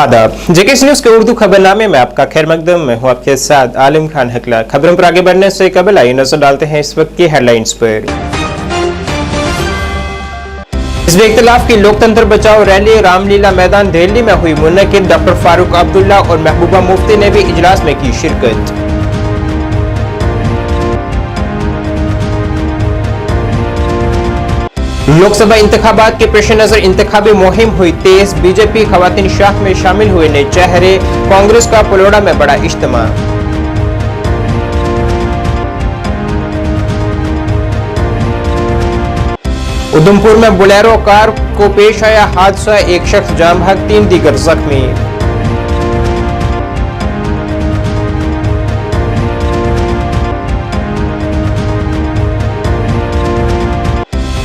आदाब। JKS news के उर्दू खबरनामे में आपका खैर मकदम। मैं हूं आपके साथ आलिम खान हकला। खबरों पर आगे बढ़ने से कबल आइए नजर डालते हैं इस वक्त की हेडलाइंस पर। हिज़्ब इख्तिलाफ की लोकतंत्र बचाओ रैली रामलीला मैदान दिल्ली में हुई मुनक्किद। डॉक्टर फारूक अब्दुल्ला और महबूबा मुफ्ती ने भी इजलास में की शिरकत। लोकसभा इंतखाबात के पेश नजर इंतखाबी मुहिम हुई तेज। बीजेपी खवातीन शाख में शामिल हुए नए चेहरे। कांग्रेस का पलोड़ा में बड़ा इज्तिमा। उधमपुर में बोलेरो कार को पेश आया हादसा, एक शख्स जान बहक 3 दीगर जख्मी।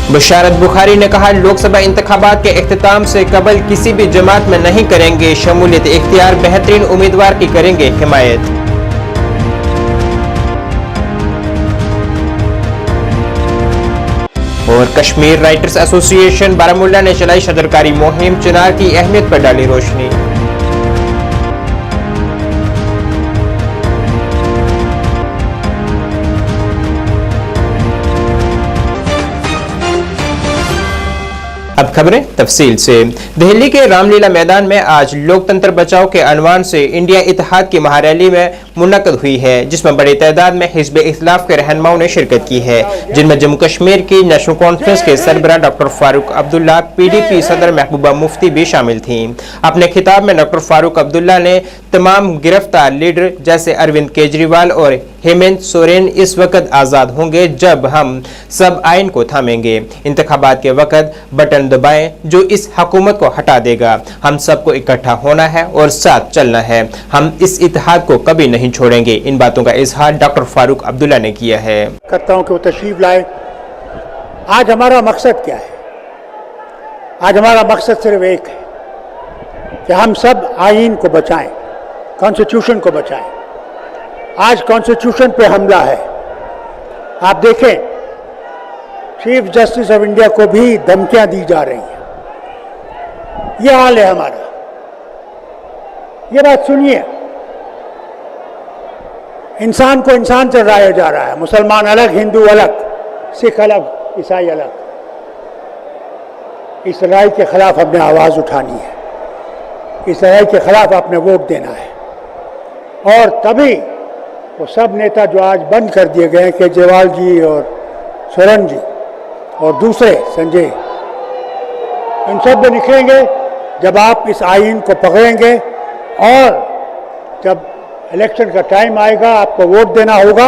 बशारत बुखारी ने कहा, लोकसभा इंतखाबात के इख्तिताम से कबल किसी भी जमात में नहीं करेंगे शमूलियत इख्तियार, बेहतरीन उम्मीदवार की करेंगे हिमायत। और कश्मीर राइटर्स एसोसिएशन बारामूला ने चलाई शजरकारी मुहिम, चिनार की अहमियत पर डाली रोशनी। अब खबरें तफसील से। दिल्ली के रामलीला मैदान में आज लोकतंत्र बचाओ के अनवान से इंडिया इत्तेहाद की महारैली में मुनक्कद हुई है, जिसमें बड़ी तादाद में हिज़्ब इख्तिलाफ के रहनुमाओं ने शिरकत की है, जिनमें जम्मू कश्मीर की नेशनल कॉन्फ्रेंस के सरबराह डॉक्टर फारूक अब्दुल्ला, PDP सदर महबूबा मुफ्ती भी शामिल थीं। अपने खिताब में डॉक्टर फारूक अब्दुल्ला ने तमाम गिरफ्तार लीडर जैसे अरविंद केजरीवाल और हेमंत सोरेन इस वक्त आज़ाद होंगे जब हम सब आइन को थामेंगे। इंतखाबात के वक्त बटन दबाएं जो इस हुकूमत को हटा देगा। हम सबको इकट्ठा होना है और साथ चलना है। हम इस इत्तेहाद को कभी नहीं छोड़ेंगे। इन बातों का इजहार डॉक्टर फारूक अब्दुल्ला ने किया है। करता हूं कि वो तशरीफ लाए। आज हमारा मकसद क्या है? आज हमारा मकसद सिर्फ एक है कि हम सब आइन को बचाएं, कॉन्स्टिट्यूशन को बचाएं। आज कॉन्स्टिट्यूशन पे हमला है। आप देखें, चीफ जस्टिस ऑफ इंडिया को भी धमकियां दी जा रही हैं। ये हाल है हमारा। ये बात सुनिए, इंसान को इंसान से लड़ाया जा रहा है। मुसलमान अलग, हिंदू अलग, सिख अलग, ईसाई अलग। इस लड़ाई के खिलाफ हमने आवाज़ उठानी है। इस लड़ाई के खिलाफ आपने वोट देना है। और तभी वो सब नेता जो आज बंद कर दिए गए हैं, केजरीवाल जी और सोरेन जी और दूसरे संजय, इन सब में निकलेंगे जब आप इस आइन को पकड़ेंगे और जब इलेक्शन का टाइम आएगा, आपको वोट देना होगा।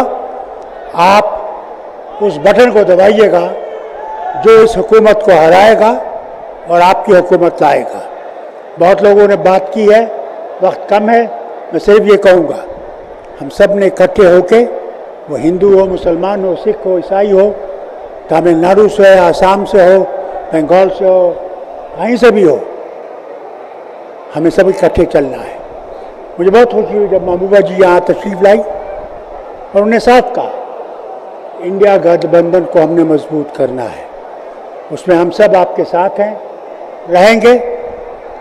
आप उस बटन को दबाइएगा जो इस हुकूमत को हराएगा और आपकी हुकूमत लाएगा। बहुत लोगों ने बात की है, वक्त कम है। मैं सिर्फ ये कहूँगा, हम सब ने इकट्ठे होके, वो हिंदू हो, मुसलमान हो, सिख हो, ईसाई हो, तमिलनाडु से हो, आसाम से हो, बंगाल से हो, कहीं से भी हो, हमें सब इकट्ठे चलना है। मुझे बहुत खुशी हुई जब महबूबा जी यहाँ तशरीफ लाई और उन्हें साफ कहा, इंडिया गठबंधन को हमने मजबूत करना है। उसमें हम सब आपके साथ हैं, रहेंगे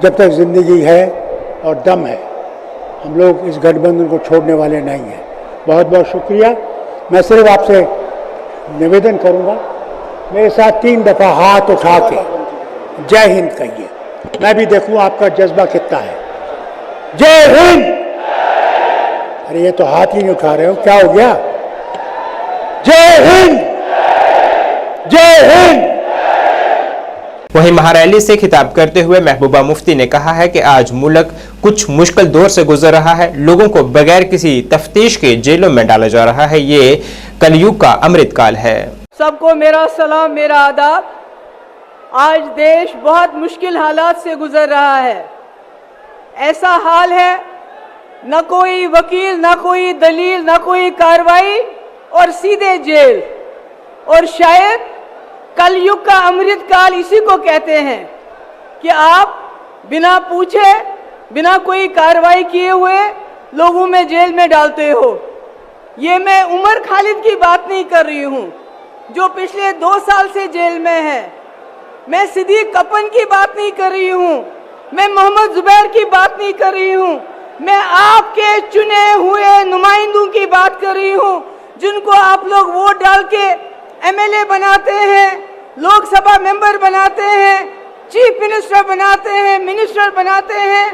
जब तक ज़िंदगी है और दम है। हम लोग इस गठबंधन को छोड़ने वाले नहीं हैं। बहुत बहुत शुक्रिया। मैं सिर्फ आपसे निवेदन करूंगा, मेरे साथ 3 दफ़ा हाथ उठा के जय हिंद कहिए। मैं भी देखूं आपका जज्बा कितना है। जय हिंद। अरे ये तो हाथ ही नहीं उठा रहे हो, क्या हो गया? जय हिंद, जय हिंद। वहीं महारैली से खिताब करते हुए महबूबा मुफ्ती ने कहा है कि आज मुल्क कुछ मुश्किल दौर से गुजर रहा है। लोगों को बगैर किसी तफ्तीश के जेलों में डाला जा रहा है। ये कलयुग का अमृतकाल है। सबको मेरा सलाम, मेरा आदाब। आज देश बहुत मुश्किल हालात से गुजर रहा है। ऐसा हाल है, न कोई वकील, न कोई दलील, न कोई कार्रवाई और सीधे जेल। और शायद कलयुग का अमृतकाल इसी को कहते हैं कि आप बिना पूछे, बिना कोई कार्रवाई किए हुए लोगों में जेल में डालते हो। ये मैं उमर खालिद की बात नहीं कर रही हूँ जो पिछले 2 साल से जेल में है। मैं सिद्दीक कपन की बात नहीं कर रही हूँ मैं मोहम्मद जुबैर की बात नहीं कर रही हूँ, मैं आपके चुने हुए नुमाइंदों की बात कर रही हूँ, जिनको आप लोग वोट डाल के एमएलए बनाते हैं, लोकसभा मेंबर बनाते हैं, चीफ मिनिस्टर बनाते हैं, मिनिस्टर बनाते हैं।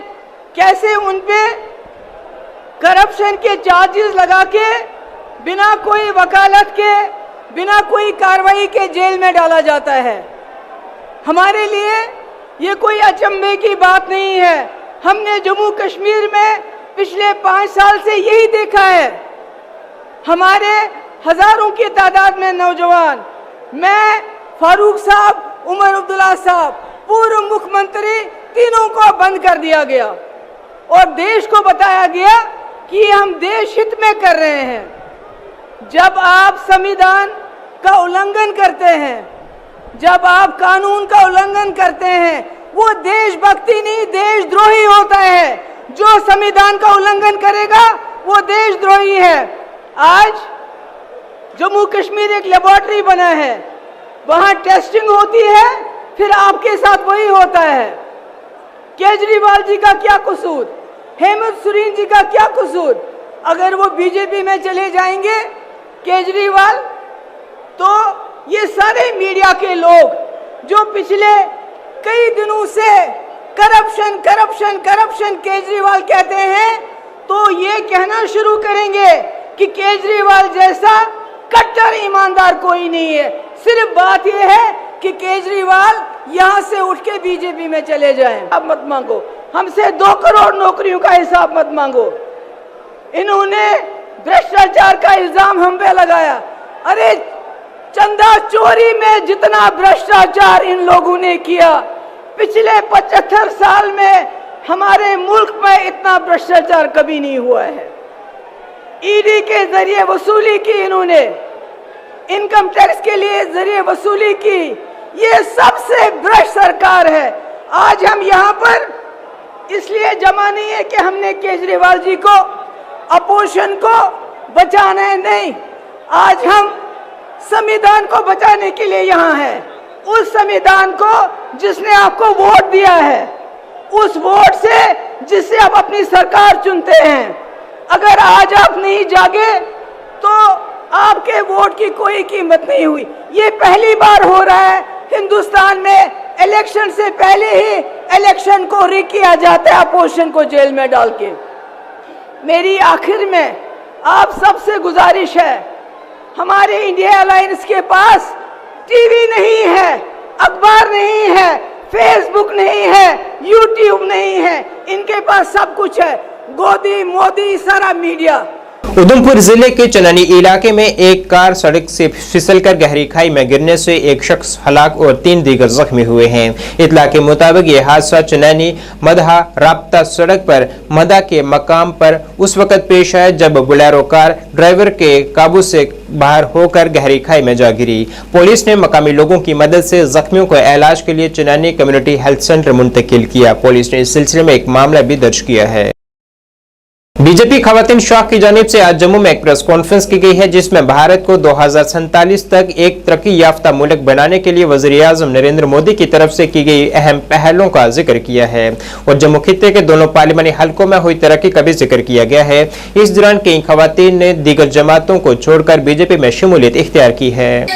कैसे उन पे करप्शन के चार्जेस लगा के बिना कोई वकालत के, बिना कोई कार्रवाई के जेल में डाला जाता है। हमारे लिए ये कोई अचंभे की बात नहीं है। हमने जम्मू कश्मीर में पिछले 5 साल से यही देखा है। हमारे हजारों की तादाद में नौजवान, मैं, फारूक साहब, उमर अब्दुल्ला साहब, पूर्व मुख्यमंत्री, तीनों को बंद कर दिया गया और देश को बताया गया कि हम देश हित में कर रहे हैं। जब आप संविधान का उल्लंघन करते हैं, जब आप कानून का उल्लंघन करते हैं, वो देशभक्ति नहीं देशद्रोही होता है। जो संविधान का उल्लंघन करेगा वो देशद्रोही है। आज जम्मू कश्मीर एक लेबोरेटरी बना है, वहां टेस्टिंग होती है, फिर आपके साथ वही होता है। केजरीवाल जी का क्या कसूर, हेमंत सोरेन जी का क्या कसूर? अगर वो बीजेपी में चले जाएंगे केजरीवाल, तो ये सारे मीडिया के लोग जो पिछले कई दिनों से करप्शन करप्शन करप्शन केजरीवाल कहते हैं, तो ये कहना शुरू करेंगे कि केजरीवाल जैसा कट्टर ईमानदार कोई नहीं है। सिर्फ बात यह है कि केजरीवाल यहां से उठ के बीजेपी में चले जाएं। अब मत मांगो हमसे 2 करोड़ नौकरियों का हिसाब मत मांगो। इन्होंने भ्रष्टाचार का इल्जाम हम पे लगाया। अरे चंदा चोरी में जितना भ्रष्टाचार इन लोगों ने किया, पिछले 75 साल में हमारे मुल्क में इतना भ्रष्टाचार कभी नहीं हुआ है। ईडी के जरिए वसूली की, इन्होंने इनकम टैक्स के लिए जरिए वसूली की। ये सबसे भ्रष्ट सरकार है। आज हम यहाँ पर इसलिए जमा नहीं है कि हमने केजरीवाल जी को, अपोजिशन को बचाना है, नहीं। आज हम संविधान को बचाने के लिए यहाँ है। उस संविधान को जिसने आपको वोट दिया है, उस वोट से जिससे आप अपनी सरकार चुनते हैं, अगर आज आप नहीं जागे तो आपके वोट की कोई कीमत नहीं हुई। ये पहली बार हो रहा है हिंदुस्तान में, इलेक्शन से पहले ही इलेक्शन को रिग किया जाता है अपोजिशन को जेल में डाल के। मेरी आखिर में आप सबसे गुजारिश है, हमारे इंडिया अलायंस के पास टीवी नहीं है, अखबार नहीं है, फेसबुक नहीं है, यूट्यूब नहीं है, इनके पास सब कुछ है। गोदी मोदी सारा मीडिया। उधमपुर जिले के चननी इलाके में एक कार सड़क से फिसलकर गहरी खाई में गिरने से एक शख्स हलाक और 3 दीगर जख्मी हुए हैं। इतला के मुताबिक ये हादसा चननी मदहा राब्ता सड़क पर मदा के मकाम पर उस वक्त पेश आया जब बोलेरो कार ड्राइवर के काबू से बाहर होकर गहरी खाई में जा गिरी। पुलिस ने मकामी लोगों की मदद से जख्मियों को इलाज के लिए चननी कम्युनिटी हेल्थ सेंटर मुंतकिल किया। पुलिस ने इस सिलसिले में एक मामला भी दर्ज किया है। बीजेपी खवातीन शाख की जानिब से आज जम्मू में एक प्रेस कॉन्फ्रेंस की गई है, जिसमें भारत को 2047 तक एक तरक्की याफ्ता मुल्क बनाने के लिए वज़ीर-ए-आज़म नरेंद्र मोदी की तरफ से की गई अहम पहलों का जिक्र किया है और जम्मू खित्ते के दोनों पार्लिमानी हलकों में हुई तरक्की का भी जिक्र किया गया है। इस दौरान कई खवातीन ने दीगर जमातों को छोड़कर बीजेपी में शमूलियत इख्तियार की है।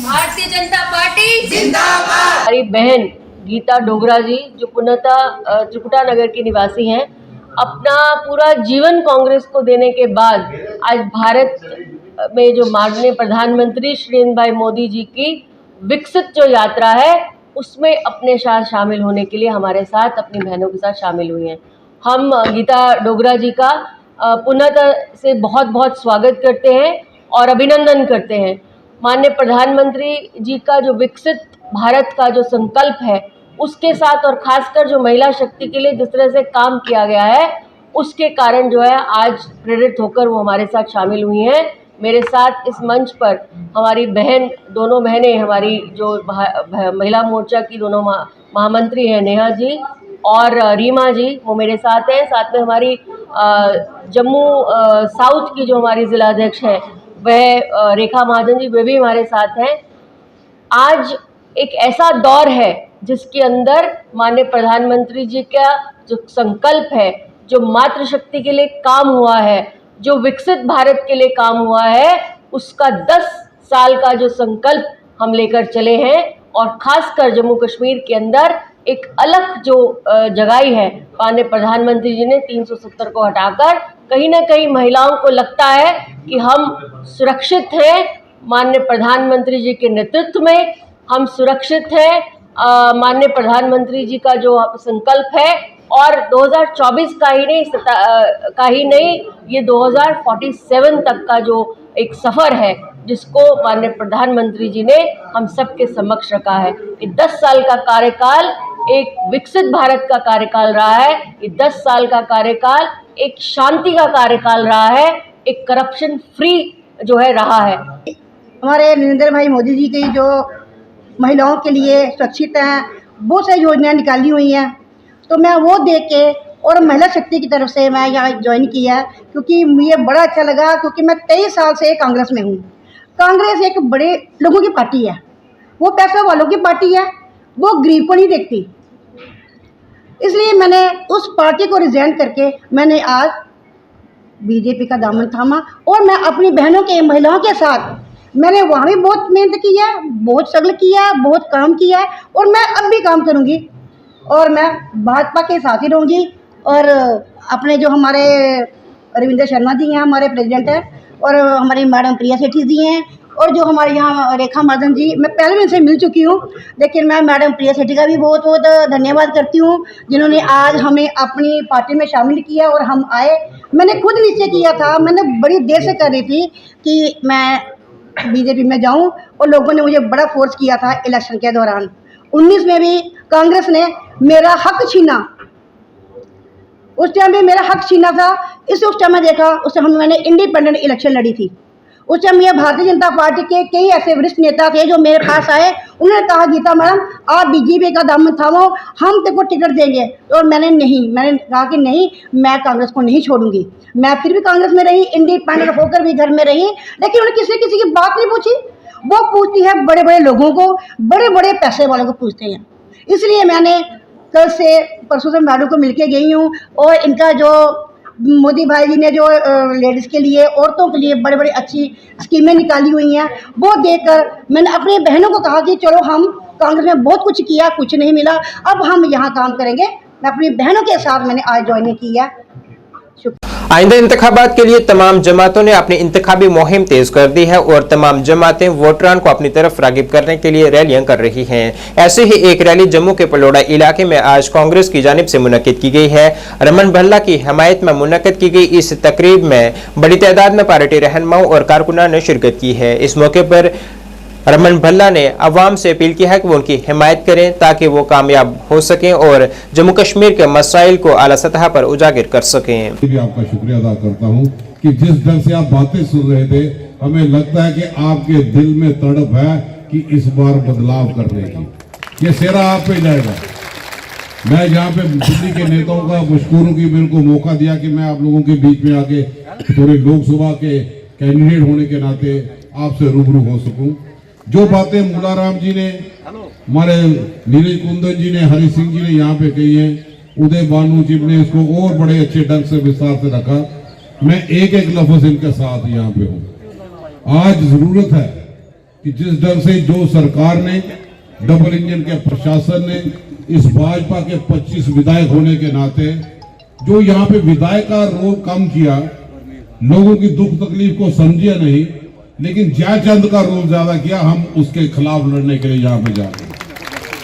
भारतीय जनता पार्टी जिंदाबाद। हमारी बहन गीता डोगरा जी जो पुनः त्रिकुटा नगर की निवासी हैं, अपना पूरा जीवन कांग्रेस को देने के बाद आज भारत में जो माननीय प्रधानमंत्री श्री नरेंद्र भाई मोदी जी की विकसित जो यात्रा है उसमें अपने साथ शामिल होने के लिए हमारे साथ अपनी बहनों के साथ शामिल हुई हैं। हम गीता डोगरा जी का पुनः से बहुत बहुत स्वागत करते हैं और अभिनंदन करते हैं। माननीय प्रधानमंत्री जी का जो विकसित भारत का जो संकल्प है उसके साथ और खासकर जो महिला शक्ति के लिए जिस तरह से काम किया गया है उसके कारण जो है आज प्रेरित होकर वो हमारे साथ शामिल हुई हैं। मेरे साथ इस मंच पर हमारी बहन, दोनों बहनें, हमारी जो महिला मोर्चा की दोनों महामंत्री हैं नेहा जी और रीमा जी वो मेरे साथ हैं, साथ में हमारी जम्मू साउथ की जो हमारी जिलाध्यक्ष है वह रेखा महाजन जी, वे भी हमारे साथ हैं। आज एक ऐसा दौर है जिसके अंदर माननीय प्रधानमंत्री जी का जो संकल्प है, जो मातृशक्ति के लिए काम हुआ है, जो विकसित भारत के लिए काम हुआ है, उसका 10 साल का जो संकल्प हम लेकर चले हैं और खासकर जम्मू कश्मीर के अंदर एक अलग जो जगाई है माननीय प्रधानमंत्री जी ने 370 को हटाकर, कहीं ना कहीं महिलाओं को लगता है कि हम सुरक्षित हैं माननीय प्रधानमंत्री जी के नेतृत्व में, हम सुरक्षित हैं माननीय प्रधानमंत्री जी का जो संकल्प है। और 2024 का ही नहीं ये 2047 तक का जो एक सफ़र है जिसको माननीय प्रधानमंत्री जी ने हम सबके समक्ष रखा है। ये 10 साल का कार्यकाल एक विकसित भारत का कार्यकाल रहा है। ये 10 साल का कार्यकाल एक शांति का कार्यकाल रहा है, एक करप्शन फ्री जो है रहा है। हमारे नरेंद्र भाई मोदी जी की जो महिलाओं के लिए सुरक्षित हैं, बहुत सारी योजनाएं निकाली हुई हैं, तो मैं वो देख के और महिला शक्ति की तरफ से मैं यहाँ ज्वाइन किया क्योंकि मुझे बड़ा अच्छा लगा, क्योंकि मैं 23 साल से कांग्रेस में हूँ। कांग्रेस एक बड़े लोगों की पार्टी है, वो पैसा वालों की पार्टी है, वो गरीब को नहीं देखती। इसलिए मैंने उस पार्टी को रिजाइन करके मैंने आज बीजेपी का दामन थामा और मैं अपनी बहनों के महिलाओं के साथ मैंने वहाँ भी बहुत मेहनत की है, बहुत स्ट्रगल किया है, बहुत काम किया है और मैं अब भी काम करूँगी और मैं भाजपा के साथ ही रहूँगी। और अपने जो हमारे रविंद्र शर्मा जी हैं, हमारे प्रेसिडेंट हैं, और हमारी मैडम प्रिया सेठी जी हैं, और जो हमारे यहाँ रेखा महाजन जी, मैं पहले भी इनसे मिल चुकी हूँ, लेकिन मैं मैडम प्रिया सेठी का भी बहुत बहुत धन्यवाद करती हूँ जिन्होंने आज हमें अपनी पार्टी में शामिल किया और हम आए। मैंने खुद निश्चय किया था, मैंने बड़ी देर से कर रही थी कि मैं बीजेपी में जाऊं और लोगों ने मुझे बड़ा फोर्स किया था इलेक्शन के दौरान। 19 में भी कांग्रेस ने मेरा हक छीना, उस टाइम भी मेरा हक छीना था। उस टाइम में देखा, उस टाइम मैंने इंडिपेंडेंट इलेक्शन लड़ी थी। उस टाइम ये भारतीय जनता पार्टी के कई ऐसे वरिष्ठ नेता थे जो मेरे पास आए, उन्होंने कहा गीता मैडम आप बीजेपी का दामन थामो, हम तेरे को टिकट देंगे। और मैंने कहा कि नहीं, मैं कांग्रेस को नहीं छोड़ूंगी। मैं फिर भी कांग्रेस में रही, इंडिपेंडेंट होकर भी घर में रही, लेकिन उन्हें किसी की बात नहीं पूछी। वो पूछती है बड़े बड़े लोगों को, बड़े बड़े पैसे वालों को पूछते हैं। इसलिए मैंने कल से परसों से मैडम को मिलके गई हूँ और इनका जो मोदी भाई जी ने जो लेडीज़ के लिए, औरतों के लिए बड़े बड़े अच्छी स्कीमें निकाली हुई हैं, वो देखकर मैंने अपनी बहनों को कहा कि चलो हम कांग्रेस में बहुत कुछ किया, कुछ नहीं मिला, अब हम यहाँ काम करेंगे। मैं अपनी बहनों के साथ मैंने आज ज्वाइन की है। आइंदा इंतखाबात के लिए तमाम जमातों ने अपनी इंतखाबी मुहिम तेज कर दी है और तमाम जमातें वोटरान को अपनी तरफ रागिब करने के लिए रैलियां कर रही हैं। ऐसे ही एक रैली जम्मू के पलोड़ा इलाके में आज कांग्रेस की जानिब से मुनक्किद की गई है। रमन भल्ला की हिमायत में मुनक्किद की गई इस तकरीब में बड़ी तादाद में पार्टी रहनुमाओं और कारकुनान ने शिरकत की है। इस मौके पर रमन भल्ला ने अवाम से अपील की है कि वो उनकी हिमायत करें ताकि वो कामयाब हो सकें और जम्मू कश्मीर के मसाइल को आला सतह पर उजागर कर सकें। भी आपका शुक्रिया अदा करता हूं कि जिस ढंग से आप बातें सुन रहे थे, हमें लगता है कि आपके दिल में तड़प है कि इस बार बदलाव करने की। ये सेरा आप पे जाएगा। मैं यहाँ पे दिल्ली के नेताओं का मशकूर हूं कि मेरे को मौका दिया कि मैं आप लोगों के बीच में आके थोड़े लोकसभा के कैंडिडेट होने के नाते आपसे रूबरू हो सकूं। जो बातें मुलाराम जी ने, हमारे नीरज कुंदन जी ने, हरि सिंह जी ने यहाँ पे कही है, उदय भानु जी ने इसको और बड़े अच्छे ढंग से विस्तार से रखा। मैं एक एक लफ्ज इनके साथ यहाँ पे हूँ। आज जरूरत है कि जिस ढंग से जो सरकार ने, डबल इंजन के प्रशासन ने, इस भाजपा के 25 विधायक होने के नाते जो यहाँ पे विधायक का रोल कम किया, लोगों की दुख तकलीफ को समझिया नहीं, लेकिन जयचंद का रोल ज्यादा किया। हम उसके खिलाफ लड़ने के लिए यहाँ पे जाते हैं।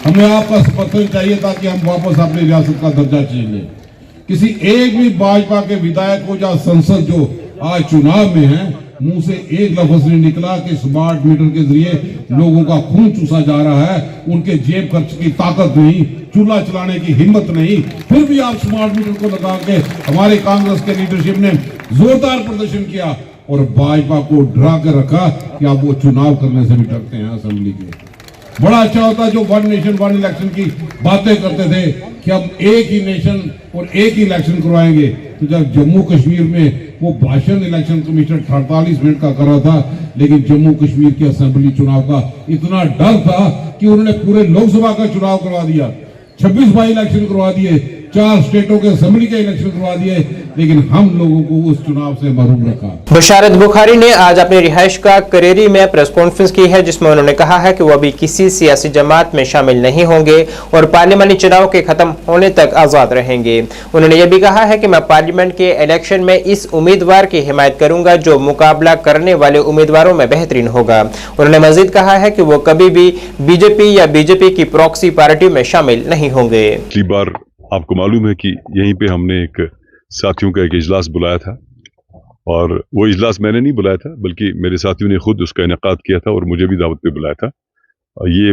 हमें आपका समर्थन चाहिए ताकि हम वापस अपनी रियासत का दर्जा छीन लें। किसी एक भी भाजपा के विधायक को या संसद जो आज चुनाव में है, मुंह से एक लफ्ज नहीं निकला कि स्मार्ट मीटर के जरिए लोगों का खून चूसा जा रहा है, उनके जेब खर्च की ताकत नहीं, चूल्हा चलाने की हिम्मत नहीं, फिर भी आप स्मार्ट मीटर को लगा के हमारे कांग्रेस के लीडरशिप ने जोरदार प्रदर्शन किया और भाजपा को डरा के रखा कि आप वो चुनाव करने से भी डरते हैं असेंबली के। बड़ा अच्छा होता जो वन नेशन वन इलेक्शन की बातें करते थे कि हम एक ही नेशन और एक ही इलेक्शन करवाएंगे। तो जब जम्मू कश्मीर में वो भाषण इलेक्शन कमीशन 48 मिनट का कर रहा था, लेकिन जम्मू कश्मीर के असेंबली चुनाव का इतना डर था कि उन्होंने पूरे लोकसभा का चुनाव करवा दिया, 26 बाई इलेक्शन करवा दिए, 4 स्टेटों के असेंबली के इलेक्शन करवा दिए, लेकिन हम लोगों को उस चुनाव से महरूम रखा। बशारत बुखारी ने आज अपनी रिहाइश का करेरी में प्रेस कॉन्फ्रेंस की है, जिसमें उन्होंने कहा है कि वो अभी किसी सियासी जमात में शामिल नहीं होंगे और पार्लियामानी चुनाव के खत्म होने तक आजाद रहेंगे। उन्होंने यह भी कहा है कि मैं पार्लियामेंट के इलेक्शन में इस उम्मीदवार की हिमायत करूंगा जो मुकाबला करने वाले उम्मीदवारों में बेहतरीन होगा। उन्होंने मजीद कहा है कि वो कभी भी बीजेपी या बीजेपी की प्रॉक्सी पार्टी में शामिल नहीं होंगे। पिछली बार आपको मालूम है कि यहीं पे हमने एक साथियों का एक इजलास बुलाया था, और वो इजलास मैंने नहीं बुलाया था बल्कि मेरे साथियों ने खुद उसका इनेकाद किया था और मुझे भी दावत पे बुलाया था। ये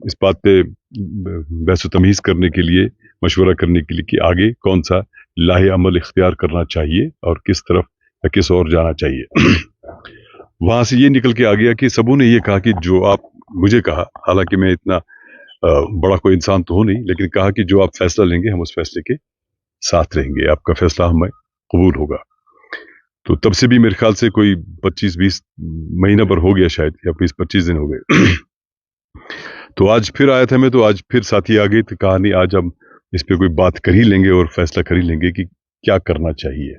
इस बात पे बहस तमीज़ करने के लिए, मशवरा करने के लिए कि आगे कौन सा लाहे अमल इख्तियार करना चाहिए और किस तरफ या किस और जाना चाहिए। वहाँ से ये निकल के आ गया कि सबों ने ये कहा कि जो आप मुझे कहा, हालांकि मैं इतना बड़ा कोई इंसान तो हो नहीं, लेकिन कहा कि जो आप फैसला लेंगे हम उस फैसले के साथ रहेंगे, आपका फैसला हमें कबूल होगा। तो तब से भी मेरे ख्याल से कोई 25-20 महीना भर हो गया शायद, या 20-25 दिन हो गए। तो आज फिर आया था मैं, तो आज फिर साथी आ गए, तो कहा नहीं आज हम इस पे कोई बात कर ही लेंगे और फैसला कर ही लेंगे कि क्या करना चाहिए।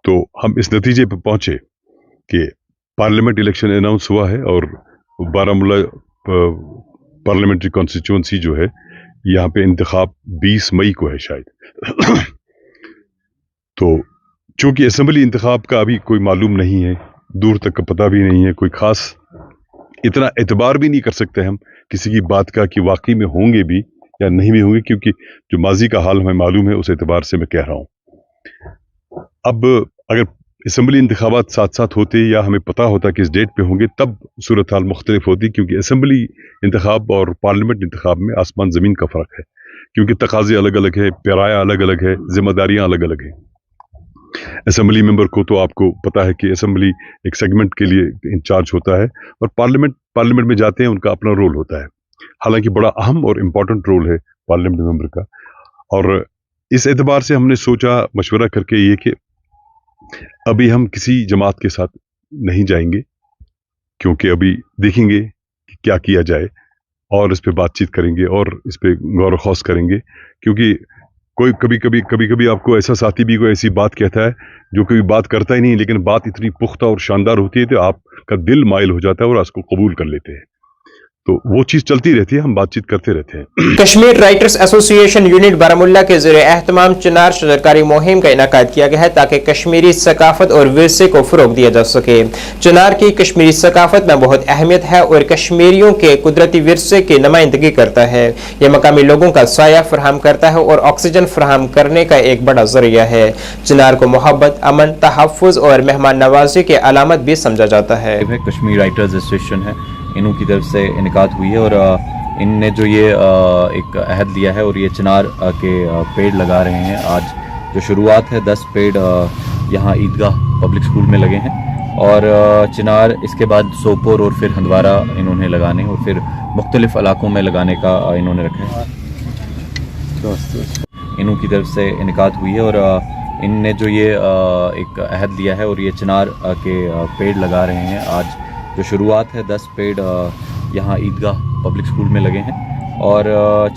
तो हम इस नतीजे पर पहुंचे कि पार्लियामेंट इलेक्शन अनाउंस हुआ है और बारामूला पार्लियामेंट्री कॉन्स्टिट्यूंसी जो है, यहाँ पे इंतखाब 20 मई को है शायद। तो चूंकि असेंबली इंतखाब का अभी कोई मालूम नहीं है, दूर तक का पता भी नहीं है, कोई खास इतना एतबार भी नहीं कर सकते हम किसी की बात का कि वाकई में होंगे भी या नहीं भी होंगे, क्योंकि जो माजी का हाल हमें मालूम है उस एतबार से मैं कह रहा हूँ। अब अगर असेंबली इंतखाबात साथ साथ होते या हमें पता होता कि इस डेट पे होंगे, तब सूरत हाल मुख्तलिफ होती, क्योंकि असेंबली इंतखाब और पार्लियामेंट इंतखाब में आसमान ज़मीन का फ़र्क है, क्योंकि तकाजे अलग अलग है, पैराया अलग अलग है, जिम्मेदारियाँ अलग अलग हैं। असेंबली मेंबर को तो आपको पता है कि असेंबली एक सेगमेंट के लिए इंचार्ज होता है, और पार्लियामेंट में जाते हैं उनका अपना रोल होता है, हालांकि बड़ा अहम और इम्पोर्टेंट रोल है पार्लियामेंट मेंबर का। और इस एतबार से हमने सोचा मशवरा करके ये कि अभी हम किसी जमात के साथ नहीं जाएंगे, क्योंकि अभी देखेंगे कि क्या किया जाए और इस पे बातचीत करेंगे और इस पे गौर खौस करेंगे, क्योंकि कोई कभी आपको ऐसा साथी भी कोई ऐसी बात कहता है जो कभी बात करता ही नहीं, लेकिन बात इतनी पुख्ता और शानदार होती है तो आपका दिल माइल हो जाता है और उसको कबूल कर लेते हैं। तो वो चीज चलती रहती है, हम बातचीत करते रहते हैं। Kashmir writers association unit Baramulla के ज़रिए एहतमाम चिनार शजरकारी मुहिम का इनेकाद किया गया है, ताकि कश्मीरी सकाफत और विरसे को फ़रोग दिया जा सके। चिनार की कश्मीरी सकाफत में बहुत अहमियत है और कश्मीरियों के कुदरती विरसे की नुमाइंदगी करता है। यह मकामी लोगों का साया फराहम करता है और ऑक्सीजन फराहम करने का एक बड़ा जरिया है। चिनार को मोहब्बत, अमन, तहफ़्फ़ुज़ और मेहमान नवाजी की अलामत भी समझा जाता है। कश्मीर राइटर्स एसोसिएशन है, इनों की तरफ से इनेकाद हुई है, और इनने जो ये एक अहद लिया है और ये चिनार के पेड़ लगा रहे हैं। आज जो शुरुआत है 10 पेड़ यहाँ ईदगाह पब्लिक स्कूल में लगे हैं, और चिनार इसके बाद सोपोर और फिर हंदवारा इन्होंने लगाने और फिर मुख्तलिफ इलाकों में लगाने का इन्होंने रखा है। इनों की तरफ से इनेकाद हुई है और इनने जो ये एक अहद लिया है और ये चिनार के पेड़ लगा रहे हैं। आज जो शुरुआत है 10 पेड़ यहाँ ईदगाह पब्लिक स्कूल में लगे हैं, और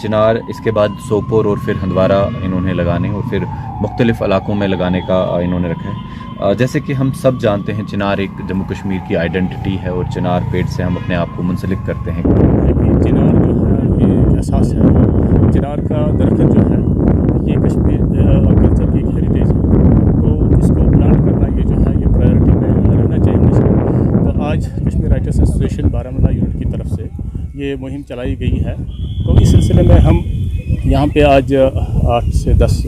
चिनार इसके बाद सोपोर और फिर हंदवारा इन्होंने लगाने और फिर मुख्तलिफ इलाकों में लगाने का इन्होंने रखा है। जैसे कि हम सब जानते हैं, चिनार एक जम्मू कश्मीर की आइडेंटिटी है और चिनार पेड़ से हम अपने आप को मुंसलिक करते हैं। चिनार जो है ये एक एहसास है, चिनार का दरख्त जो है ये कश्मीर कल्चर की एक हेरिटेज है, तो इसको प्लांट करना ये जो है ये प्रायोरिटी में रहना चाहिए हमेशा। तो आज Kashmir writers association Baramulla unit की तरफ से ये मुहिम चलाई गई है। तो इस सिलसिले में हम यहाँ पे आज 8 से 10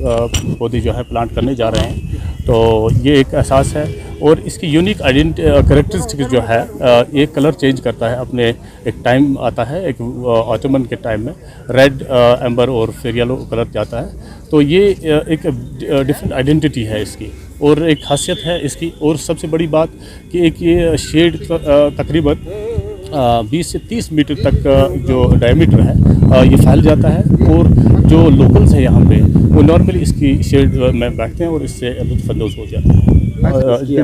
पौधे जो है प्लांट करने जा रहे हैं। तो ये एक एहसास है और इसकी यूनिक कैरेक्टरिस्टिक जो है, एक कलर चेंज करता है अपने, एक टाइम आता है एक ऑटमन के टाइम में रेड, एम्बर और फिर येलो कलर जाता है। तो ये एक डिफरेंट आइडेंटिटी है इसकी और एक खासियत है इसकी। और सबसे बड़ी बात कि एक ये शेड तकरीबन 20 से 30 मीटर तक जो डायमीटर है ये फैल जाता है, और जो लोकल्स हैं यहाँ पे वो नॉर्मली इसकी शेड में बैठते हैं और इससे लुत्फ़अंदोज़ हो जाते हैं।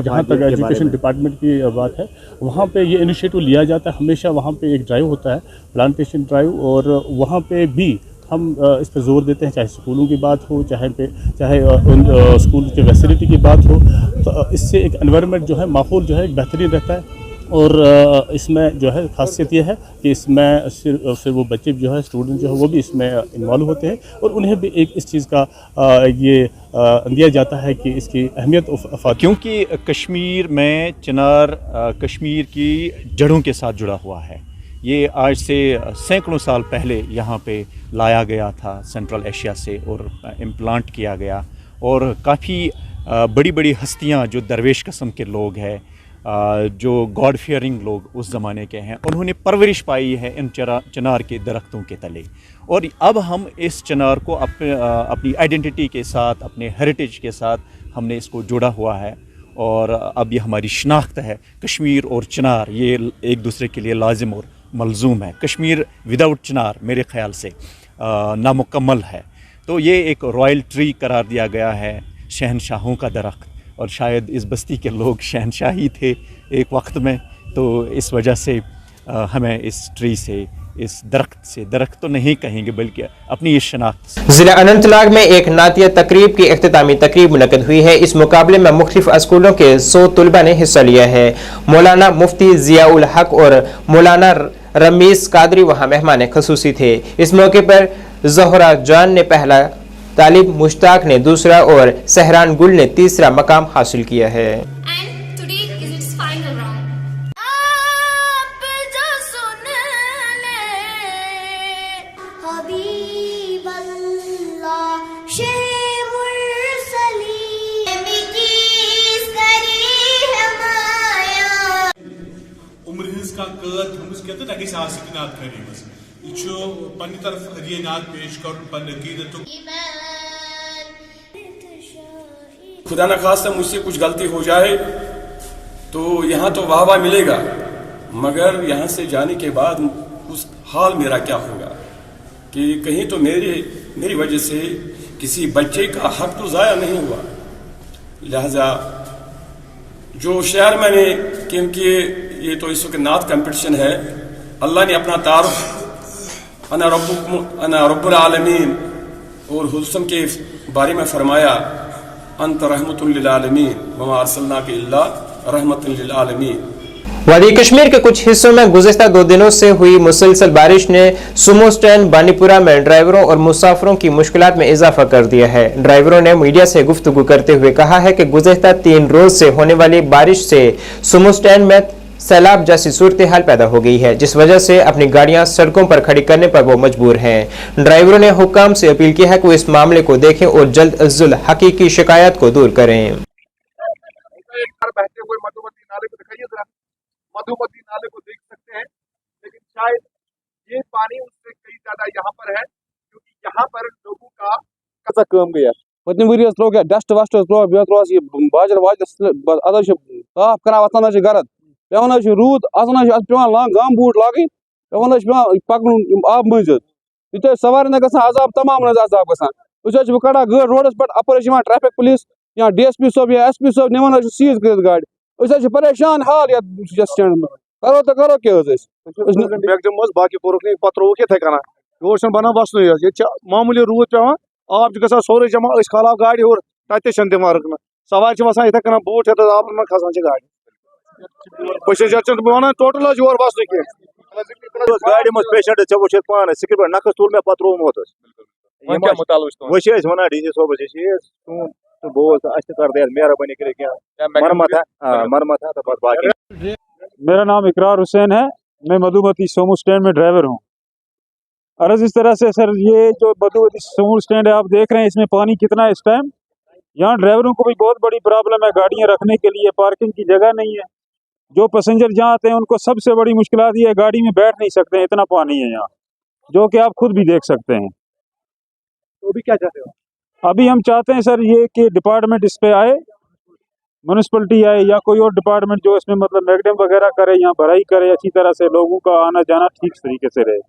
जहाँ तक एजुकेशन डिपार्टमेंट की बात है, वहाँ पे ये इनिशिएटिव लिया जाता है हमेशा। वहाँ पे एक ड्राइव होता है, प्लांटेशन ड्राइव, और वहाँ पे भी हम इस पर ज़ोर देते हैं, चाहे स्कूलों की बात हो, चाहे उन स्कूल के फैसिलिटी की बात हो। तो इससे एक एनवायरनमेंट जो है, माहौल जो है बेहतरीन रहता है। और इसमें जो है खासियत ये है कि इसमें फिर वो बच्चे जो है, स्टूडेंट जो है, वो भी इसमें इन्वॉल्व होते हैं, और उन्हें भी एक इस चीज़ का ये दिया जाता है कि इसकी अहमियत क्योंकि कश्मीर में चिनार कश्मीर की जड़ों के साथ जुड़ा हुआ है। ये आज से सैकड़ों साल पहले यहाँ पे लाया गया था सेंट्रल एशिया से और इम्प्लांट किया गया, और काफ़ी बड़ी बड़ी हस्तियाँ जो दरवेश किस्म के लोग हैं, जो गॉड फियरिंग लोग उस ज़माने के हैं, उन्होंने परवरिश पाई है इन चिनार के दरख्तों के तले। और अब हम इस चिनार को अपनी आइडेंटिटी के साथ, अपने हेरिटेज के साथ हमने इसको जोड़ा हुआ है, और अब ये हमारी शनाख्त है। कश्मीर और चिनार ये एक दूसरे के लिए लाजिम और मलजूम है। कश्मीर विदाउट चिनार मेरे ख़्याल से नामुकम्मल है। तो ये एक रॉयल ट्री करार दिया गया है, शहनशाहों का दरख्त, और शायद इस बस्ती के लोग शहनशाह ही थे एक वक्त में। तो इस वजह से हमें इस ट्री से, इस दरख्त तो नहीं कहेंगे बल्कि अपनी इस शनाख्त। जिला अनंतनाग में एक नातिया तकरीब की इख्तितामी तकरीब मुनक़्क़द हुई है। इस मुकाबले में मुख्तलिफ स्कूलों के 100 तलबा ने हिस्सा लिया है। मौलाना मुफ्ती जिया उल हक और मौलाना रमीस कादरी वहाँ मेहमान खसूसी थे। इस मौके पर ज़हरा जान ने पहला, तालिब मुश्ताक ने दूसरा और सहरान गुल ने तीसरा मकाम हासिल किया है। खुदा न खास्ता मुझसे कुछ गलती हो जाए तो यहाँ तो वाह वाह मिलेगा, मगर यहाँ से जाने के बाद उस हाल मेरा क्या होगा कि कहीं तो मेरी वजह से किसी बच्चे का हक तो ज़ाया नहीं हुआ। लिहाजा जो शेर मैंने, क्योंकि ये तो इस वक्त नात कंपटीशन है, अल्लाह ने अपना तारुफ अना रब्बुल आलमीन और हुस्न के बारे में फरमाया, अंत रहमतुल लिल आलमीन वमा अरसलनाका इल्ला रहमतुल लिल आलमीन। वादी कश्मीर के कुछ हिस्सों में गुज़िश्ता 2 दिनों से हुई मुसलसल बारिश ने सुमो स्टैंड बानीपुरा में ड्राइवरों और मुसाफिरों की मुश्किलात में इजाफा कर दिया है। ड्राइवरों ने मीडिया से गुफ्तगू करते हुए कहा है कि गुज़िश्ता 3 रोज से होने वाली बारिश से सुमो स्टैंड में सैलाब जैसी सूरत हाल पैदा हो गई है, जिस वजह से अपनी गाड़ियां सड़कों पर खड़ी करने पर वो मजबूर हैं। ड्राइवरों ने हुक्काम से अपील की है कि वो इस मामले को देखें और जल्द अज जल्द हकीकी शिकायत को दूर करें। मधुमती नाले को देख सकते हैं, लेकिन शायद ये पानी उससे कई ज्यादा यहाँ पर है, क्योंकि यहाँ पर लोगों का कसा कम गया। पत्नी वरी त्रो डस्ट वस्ट त्रो बाजर वाजर अद साफ कर वतान गरद पेवान रूद आसान पे गम बूट लागे पेवान पकन आब मज ये सवार अजाब तमाम अजाब गो कड़ा गाड़ रोडस पे अपर ट्रैफिक पुलिस या DSP साहब या SP साहब निवान सीज कर गाड़ी परेशान हाल स्टैंड में करो तो करो क्या बाकी पोर त्रोक ये कर बना बसन मामूली रूद पे आब ग सोरे जमा खाला गाड़ी और तथन दिवान रखना सवार वसान इत बूट हेत आब में खसान गाड़ी वन टोटल योर बसन कह गाड़ी मज पेशेंट ऐ वो पान सिक्र पे नखस तुल मे पे त्रोमुत वन DC सोबस बोल कर दे मेहरबानी कर मरमत है तो बस बाकी। मेरा नाम इकरार हुसैन है, मैं मधुमती सोमू स्टैंड में ड्राइवर हूँ। अर्ज इस तरह से सर, ये जो मधुमती सोमू स्टैंड है आप देख रहे हैं, इसमें पानी कितना है इस टाइम। यहाँ ड्राइवरों को भी बहुत बड़ी प्रॉब्लम है, गाड़ियाँ रखने के लिए पार्किंग की जगह नहीं है। जो पैसेंजर जहाँ आते हैं उनको सबसे बड़ी मुश्किल ये है, गाड़ी में बैठ नहीं सकते हैं, इतना पानी है यहाँ, जो कि आप खुद भी देख सकते हैं। तो अभी क्या चाहते हो? अभी हम चाहते हैं सर ये कि डिपार्टमेंट इस पे आए, म्यूनसिपलिटी आए या कोई और डिपार्टमेंट जो इसमें मतलब मैगडम वगैरह करे, यहाँ भराई करे, अच्छी तरह से लोगों का आना जाना ठीक तरीके से रहे।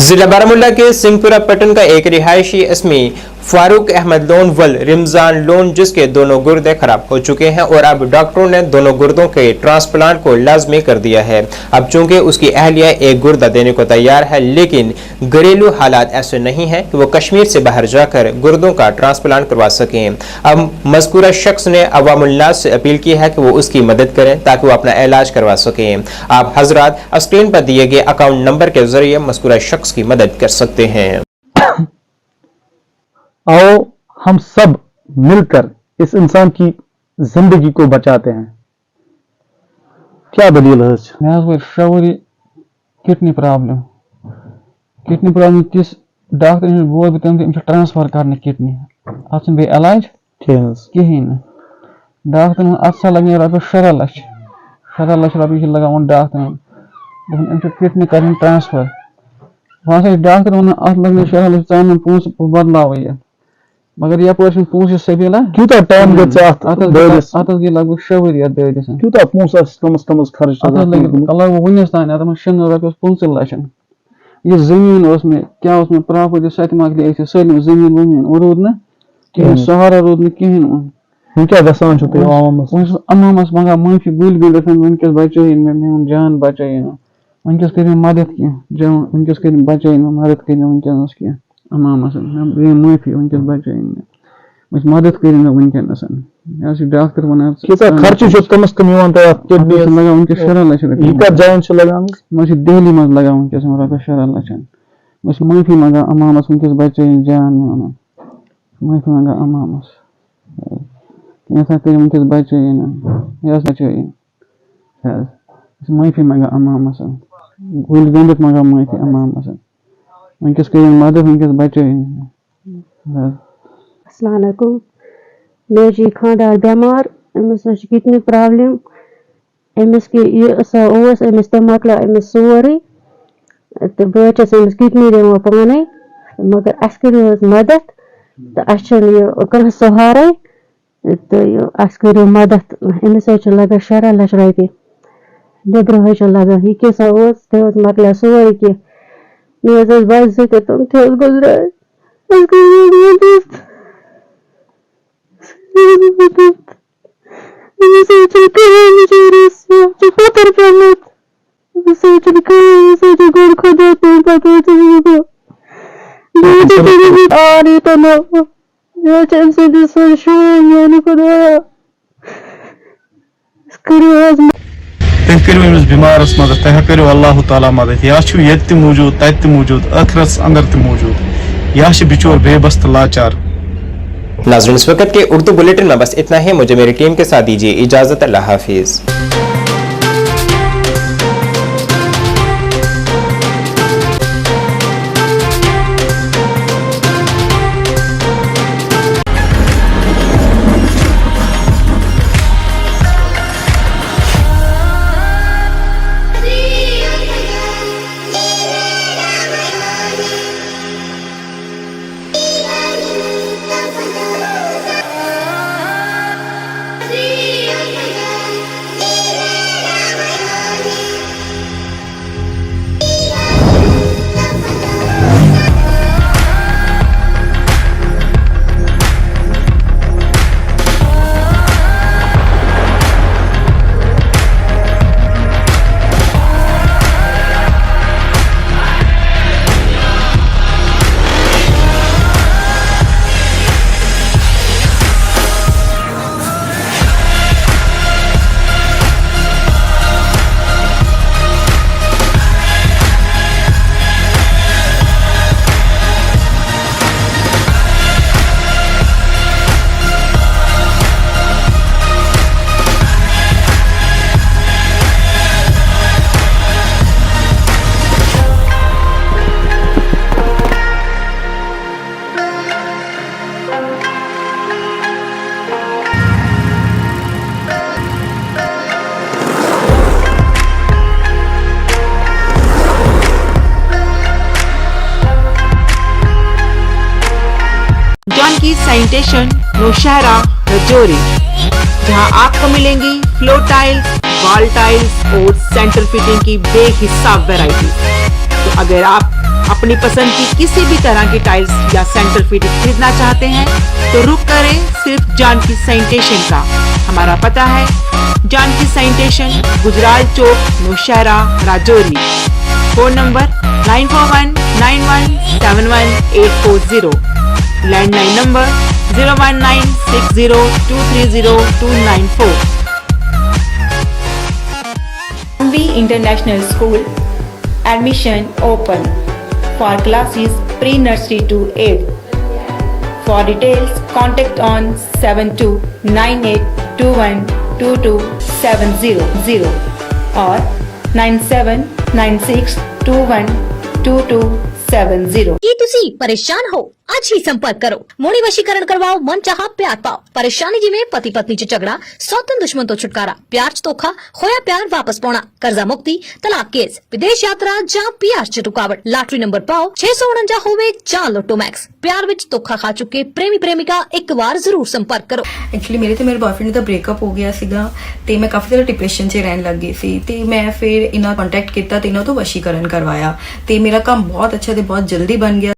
जिला बारामूला के सिंहपुरा पटन का एक रिहायशी इसमें फारूक अहमद लोन वल रिमजान लोन, जिसके दोनों गुर्दे खराब हो चुके हैं और अब डॉक्टरों ने दोनों गुर्दों के ट्रांसप्लांट को लाजमी कर दिया है। अब चूंकि उसकी अहलिया एक गुर्दा देने को तैयार है, लेकिन घरेलू हालात ऐसे नहीं है कि वो कश्मीर से बाहर जाकर गुर्दों का ट्रांसप्लांट करवा सकें। अब मज़कूरा शख्स ने अवामुन्नास से अपील की है कि वो उसकी मदद करें ताकि वो अपना इलाज करवा सकें। आप हजरात स्क्रीन पर दिए गए अकाउंट नंबर के जरिए मज़कूरा शख्स की मदद कर सकते हैं। आओ हम सब मिलकर इस इंसान की जिंदगी को बचाते हैं। क्या दलील है? मैं शौरी किडनी प्रॉब्लम किस डॉक्टर ने वो भी तम ट्रांसफर करने किडनी अत बे इलाज कहें डॉक्टर अत लगे रपे 17 लाख रपये लगान डॉक्टर किडनी कर ट्रांसफर वह डॉक्टर वन अत लगे 6 लाख चान पोस बदलाव ये मगर यप पोस सबीला क्यूता टाइम अत गई लगभग 6 वरी दस क्यूता पोस कम खर्च लग वनस तान अत 6 रपये 15 लाख ये जमीन में क्या उसमें प्रॉपर्टी सत मकली सलम जमीन वमीन रूद ना सहारा रूद कहें क्या अमामस मंगा माफी गुल गुल वनकस बचाइन मे जान बचाइन वनकस कर मदद कह वनकस कर बचाइन मदद कर वनकस कह अमामस माफी वनकस बचाइन मदद कर वनकस डॉक्टर वन खर्च कम अज कम लगा वनकस 6 लाख रपये लगा दिल्ली मज लगा वनकस रपये 6 लाख माफी मंगा अमामस वनकस बचाइन जान माफी मंगा अमामस ऐसा कर वनकस बचाइन बचाइन माफी मंगा अमामस गुल गंदत मंगा माफी अमामस वनकस कर मदद वनकस बचाइन। अस्सलाम वालेकुम। मे जी खानदार बेमार अमिस किडनी प्रॉब्लम अमिस अमिस तम मकला अमिस सोरे तो बस अमिस किडनी दिवान पाने मगर अस करो मदद तो अह सहारा तो अस करो मदद अमिस लगा 6 लाख रपये नब्र लगा यह कैसा मकला सोरे कह मे बच जो तुम थे गुजरा पतर गुड़ खुदा अमिस बीमारस मदद तह करो अल्लाह ताला मदद या ये मौजूद तत मौजूद आखिरस अंदर मौजूद या बिचोर बेबस तो लाचार। नाज़रीन इस वक्त के उर्दू बुलेटिन में बस इतना है। मुझे मेरी टीम के साथ दीजिए इजाजत। अल्लाह हाफिज। Donkey Sanitation, Nowshera, Rajouri. जहां आपको मिलेंगी फ्लोर टाइल्स, वॉल टाइल्स और सेंटर फिटिंग की बेहिसाब वैरायटी। तो अगर आप अपनी पसंद की किसी भी तरह की टाइल्स या सेंटर फिटिंग खरीदना चाहते हैं तो रुक करें सिर्फ जानकी सैनिटेशन का। हमारा पता है Janaki sanitation, Gujral Chowk, Nowshera, Rajouri. Phone number 9419171840, landline number 01960230294। Anvi International School admission open for classes pre-nursery to 8th. For details, contact on 7298212270 or 9796212270। ਕੀ ਤੁਸੀਂ ਪਰੇਸ਼ਾਨ ਹੋ? ਅੱਜ ਹੀ ਸੰਪਰਕ ਕਰੋ। ਮੋੜੀ ਵਸ਼ੀਕਰਨ ਕਰਵਾਓ, ਮਨ ਚਾਹਾ ਪਿਆਰ ਪਾਓ। ਪਰੇਸ਼ਾਨੀ ਜਿਵੇਂ ਪਤੀ ਪਤਨੀ ਚ ਝਗੜਾ, ਸੌਤਨ ਦੁਸ਼ਮਣ ਤੋਂ ਛੁਟਕਾਰਾ, ਪਿਆਰ ਚ ਧੋਖਾ, ਖੋਇਆ ਪਿਆਰ ਵਾਪਸ ਪਾਉਣਾ, ਕਰਜ਼ਾ ਮੁਕਤੀ, ਤਲਾਕ ਕੇਸ, ਵਿਦੇਸ਼ ਯਾਤਰਾ ਜਾਂ ਪਿਆਰ ਚ ਰੁਕਾਵਟ। ਲਾਟਰੀ ਨੰਬਰ ਪਾਓ 649 ਹੋਵੇ ਜਾਂ ਲੋਟੋ ਮੈਕਸ। ਪਿਆਰ ਵਿੱਚ ਧੋਖਾ ਖਾ ਚੁੱਕੇ ਪ੍ਰੇਮੀ ਪ੍ਰੇਮਿਕਾ ਇੱਕ ਵਾਰ ਜ਼ਰੂਰ ਸੰਪਰਕ ਕਰੋ। ਐਕਚੁਅਲੀ ਮੇਰੇ ਤੇ ਮੇਰੇ ਬॉयਫ੍ਰੈਂਡ ਦਾ ਬ੍ਰੇਕਅਪ ਹੋ ਗਿਆ ਸੀਗਾ ਤੇ ਮੈਂ ਕਾਫੀ ਜ਼ਿਆਦਾ ਡਿਪਰੈਸ਼ਨ 'ਚ ਰਹਿਣ ਲੱਗ ਗਈ ਸੀ ਤੇ ਮੈਂ ਫਿਰ ਇਹਨਾਂ ਕੰਟੈਕਟ ਕੀਤਾ ਤੇ ਇਹਨਾਂ ਤੋਂ ਵਸ਼ੀਕਰਨ ਕਰਵਾਇਆ ਤੇ ਮੇਰਾ ਕੰਮ ਬਹੁਤ ਅੱਛਾ ਤੇ ਬਹੁਤ ਜਲਦੀ ਬਣ ਗਿਆ।